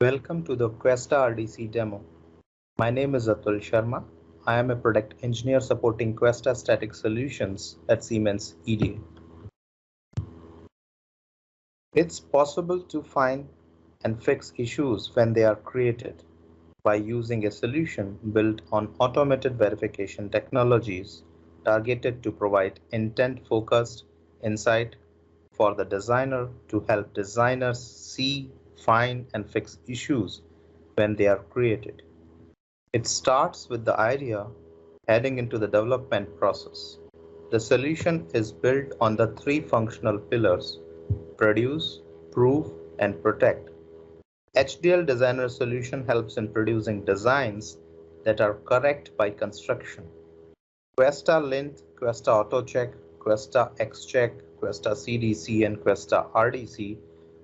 Welcome to the Questa RDC demo. My name is Atul Sharma. I am a product engineer supporting Questa static solutions at Siemens EDA. It's possible to find and fix issues when they are created by using a solution built on automated verification technologies targeted to provide intent-focused insight for the designer to help designers see, find, and fix issues when they are created. It starts with the idea heading into the development process. The solution is built on the three functional pillars: produce, prove, and protect. HDL Designer solution helps in producing designs that are correct by construction. Questa Lint, Questa AutoCheck, Questa X-Check, Questa CDC, and Questa RDC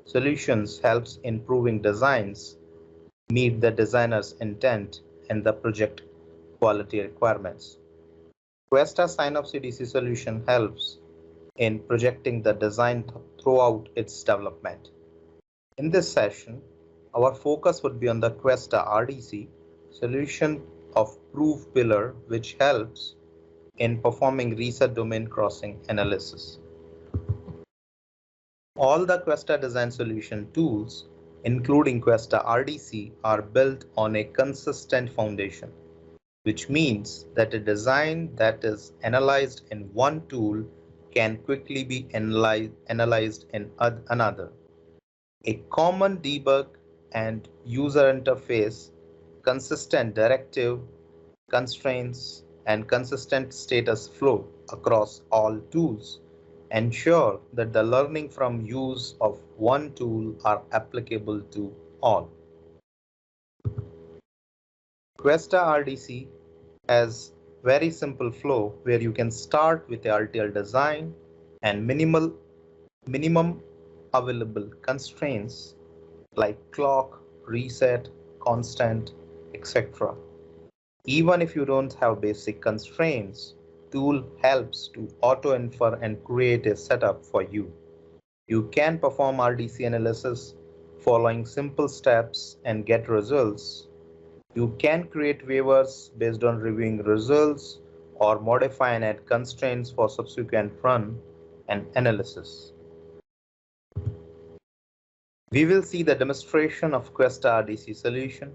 solutions helps in proving designs meet the designer's intent and the project quality requirements. Questa Sign-Off CDC solution helps in projecting the design throughout its development. In this session, our focus would be on the Questa RDC solution of proof pillar, which helps in performing reset domain crossing analysis. All the Questa design solution tools, including Questa RDC, are built on a consistent foundation, which means that a design that is analyzed in one tool can quickly be analyzed in another. A common debug and user interface, consistent directive, constraints, and consistent status flow across all tools ensure that the learning from use of one tool are applicable to all. Questa RDC has very simple flow where you can start with the RTL design and minimum available constraints like clock, reset, constant, etc. Even if you don't have basic constraints, tool helps to auto-infer and create a setup for you. You can perform RDC analysis following simple steps and get results. You can create waivers based on reviewing results or modify and add constraints for subsequent run and analysis. We will see the demonstration of Questa RDC solution,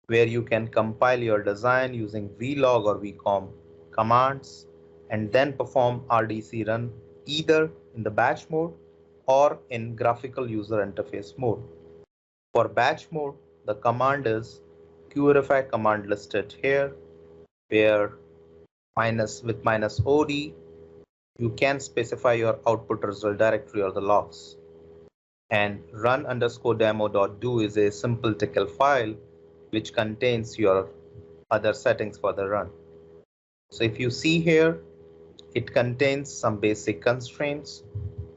where you can compile your design using vlog or vcom commands and then perform RDC run either in the batch mode or in graphical user interface mode. For batch mode, the command is qverify command listed here, where with -od, you can specify your output result directory or the logs. And run_demo.do is a simple TCL file which contains your other settings for the run. So if you see here, it contains some basic constraints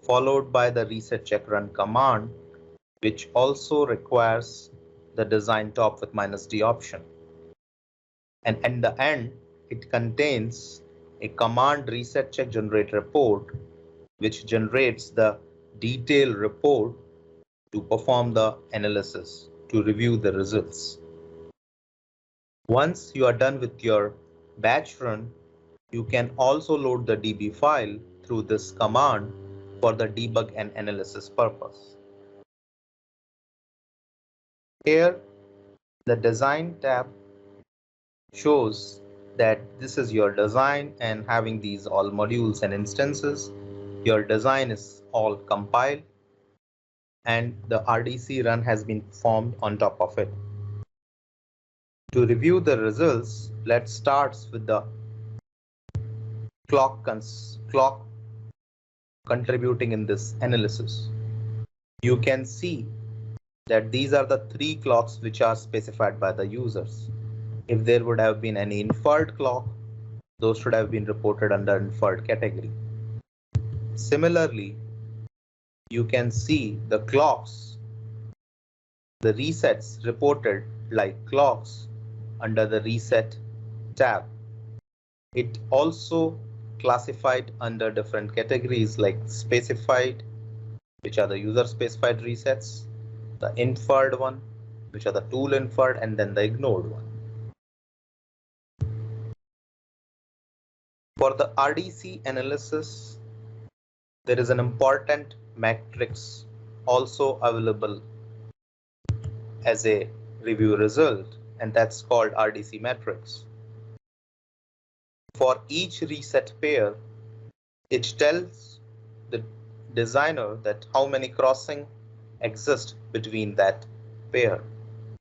followed by the reset check run command, which also requires the design top with -d option. And at the end, it contains a command reset check generate report, which generates the detailed report to perform the analysis, to review the results. Once you are done with your batch run, you can also load the DB file through this command for the debug and analysis purpose. Here, the design tab shows that this is your design, and having these all modules and instances, your design is all compiled and the RDC run has been performed on top of it. To review the results, let's start with the clock contributing in this analysis. You can see that these are the three clocks which are specified by the users. If there would have been any inferred clock, those should have been reported under inferred category. Similarly, you can see the clocks, the resets reported like clocks under the reset tab. It also classified under different categories like specified, which are the user specified resets, the inferred one, which are the tool inferred and then the ignored one. For the RDC analysis, there is an important matrix also available as a review result, and that's called RDC matrix. For each reset pair, it tells the designer that how many crossings exist between that pair.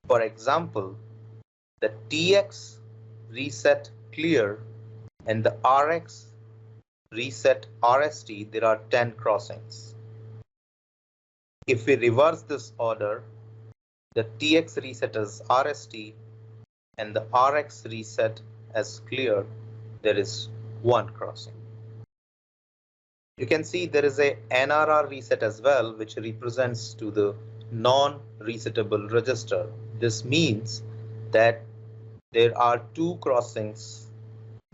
For example, the TX reset clear and the RX reset RST, there are 10 crossings. If we reverse this order, the TX reset as RST and the RX reset as clear, there is 1 crossing. You can see there is a NRR reset as well, which represents to the non-resetable register. This means that there are 2 crossings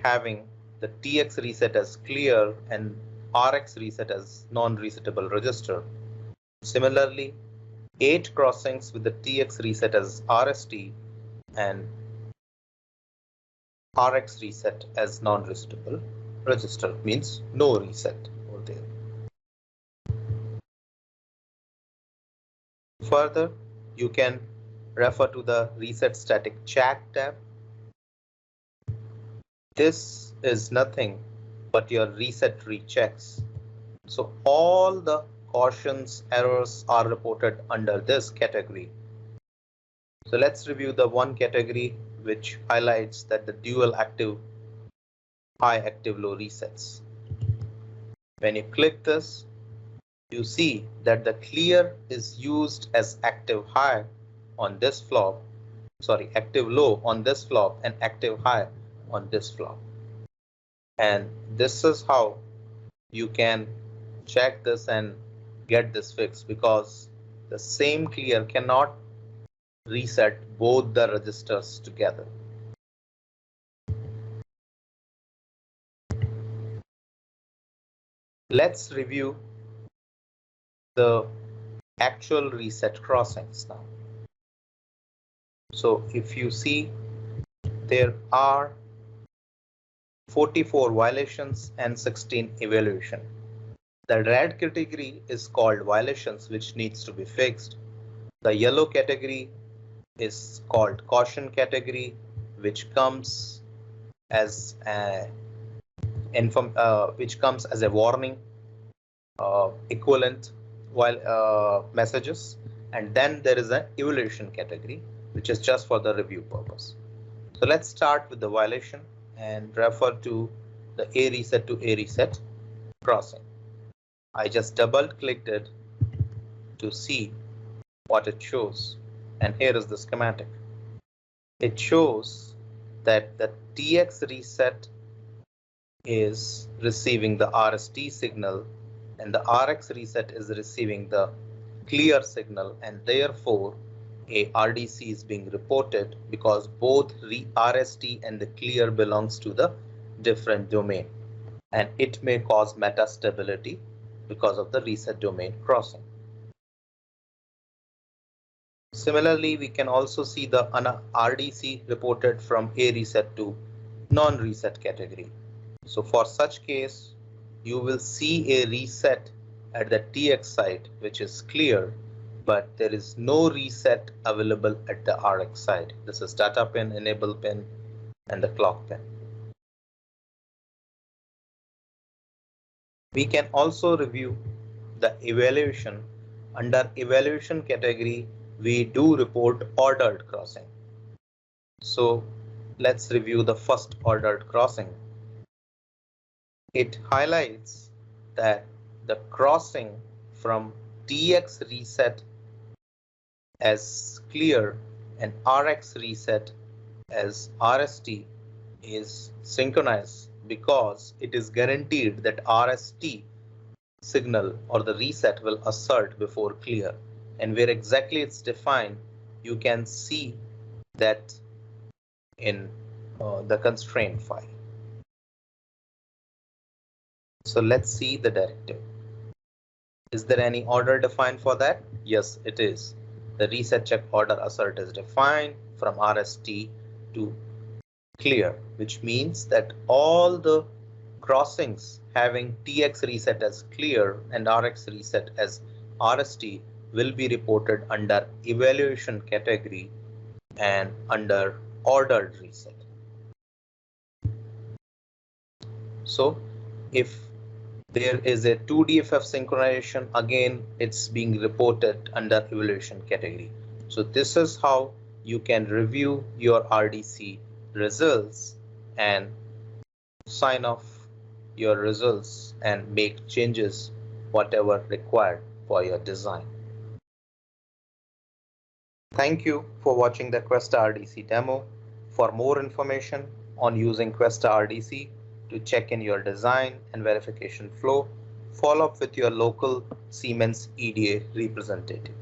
having the TX reset as clear and RX reset as non-resetable register. Similarly, 8 crossings with the TX reset as RST and RX reset as non-resetable register, means no reset over there. Further, you can refer to the reset static check tab. This is nothing but your reset rechecks. So all the cautions errors are reported under this category. So let's review the one category which highlights that the dual active high active low resets. When you click this, you see that the clear is used as active high on this flop, sorry, active low on this flop and active high on this flop. And this is how you can check this and get this fixed, because the same clear cannot reset both the registers together. Let's review the actual reset crossings now. So if you see, there are 44 violations and 16 evaluation. The red category is called violations, which needs to be fixed. The yellow category is called caution category, which comes as a warning equivalent messages, and then there is an evaluation category, which is just for the review purpose. So let's start with the violation and refer to the A reset to A reset crossing. I just double clicked it to see what it shows, and here is the schematic. It shows that the TX reset is receiving the RST signal and the RX reset is receiving the clear signal, and therefore a RDC is being reported because both RST and the clear belongs to the different domain, and it may cause metastability because of the reset domain crossing. Similarly, we can also see the RDC reported from A reset to non-reset category. So for such case, you will see a reset at the TX side, which is clear, but there is no reset available at the RX side. This is data pin, enable pin, and the clock pin. We can also review the evaluation. Under evaluation category, we do report ordered crossing. So let's review the first ordered crossing. It highlights that the crossing from TX reset as clear and RX reset as RST is synchronized, because it is guaranteed that RST signal or the reset will assert before clear, and where exactly it's defined, you can see that in the constraint file. So let's see the directive. Is there any order defined for that? Yes, it is. the reset check order assert is defined from RST to clear, which means that all the crossings having TX reset as clear and RX reset as RST will be reported under evaluation category and under ordered reset. So if there is a 2DFF synchronization, again it's being reported under evaluation category. So this is how you can review your RDC results and sign off your results and make changes whatever required for your design. Thank you for watching the Questa RDC demo. For more information on using Questa RDC to check in your design and verification flow, follow up with your local Siemens EDA representative.